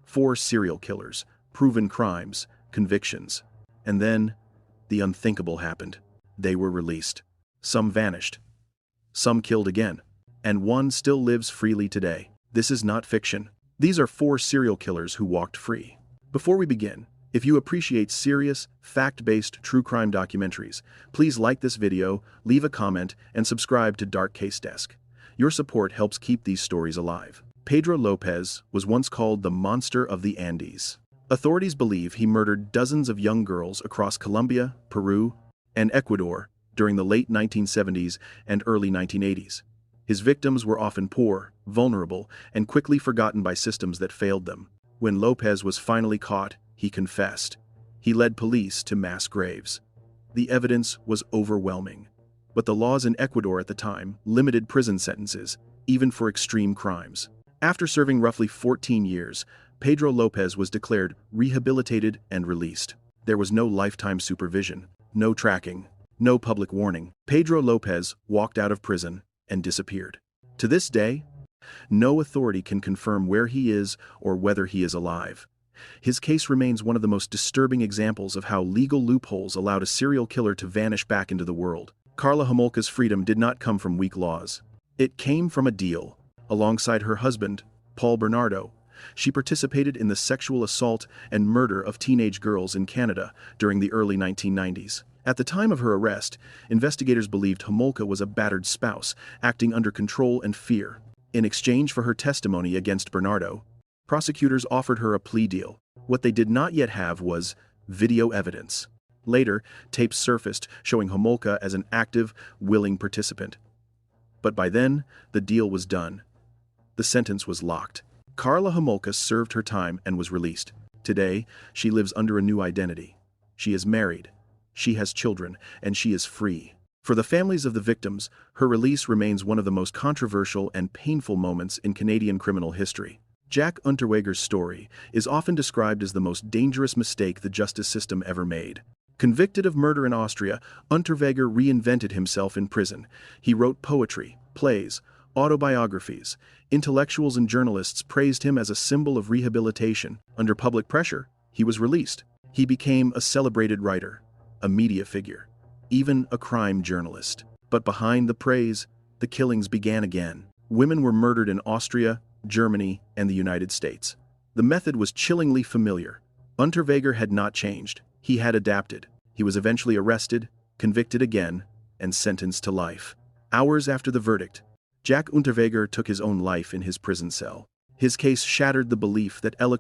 4 serial killers, proven crimes, convictions. And then, the unthinkable happened. They were released. Some vanished. Some killed again. And one still lives freely today. This is not fiction. These are 4 serial killers who walked free. Before we begin, if you appreciate serious, fact-based true crime documentaries, please like this video, leave a comment, and subscribe to Dark Case Desk. Your support helps keep these stories alive. Pedro Lopez was once called the Monster of the Andes. Authorities believe he murdered dozens of young girls across Colombia, Peru, and Ecuador during the late 1970s and early 1980s. His victims were often poor, vulnerable, and quickly forgotten by systems that failed them. When Lopez was finally caught, he confessed. He led police to mass graves. The evidence was overwhelming. But the laws in Ecuador at the time limited prison sentences, even for extreme crimes. After serving roughly 14 years, Pedro Lopez was declared rehabilitated and released. There was no lifetime supervision, no tracking, no public warning. Pedro Lopez walked out of prison and disappeared. To this day, no authority can confirm where he is or whether he is alive. His case remains one of the most disturbing examples of how legal loopholes allowed a serial killer to vanish back into the world. Karla Homolka's freedom did not come from weak laws. It came from a deal. Alongside her husband, Paul Bernardo, she participated in the sexual assault and murder of teenage girls in Canada during the early 1990s. At the time of her arrest, investigators believed Homolka was a battered spouse, acting under control and fear. In exchange for her testimony against Bernardo, prosecutors offered her a plea deal. What they did not yet have was video evidence. Later, tapes surfaced showing Homolka as an active, willing participant. But by then, the deal was done. The sentence was locked. Karla Homolka served her time and was released. Today, she lives under a new identity. She is married, she has children, and she is free. For the families of the victims, her release remains one of the most controversial and painful moments in Canadian criminal history. Jack Unterweger's story is often described as the most dangerous mistake the justice system ever made. Convicted of murder in Austria, Unterweger reinvented himself in prison. He wrote poetry, plays, autobiographies. Intellectuals and journalists praised him as a symbol of rehabilitation. Under public pressure, he was released. He became a celebrated writer, a media figure, even a crime journalist. But behind the praise, the killings began again. Women were murdered in Austria, Germany, and the United States. The method was chillingly familiar. Unterweger had not changed. He had adapted. He was eventually arrested, convicted again, and sentenced to life. Hours after the verdict, Jack Unterweger took his own life in his prison cell. His case shattered the belief that eloquence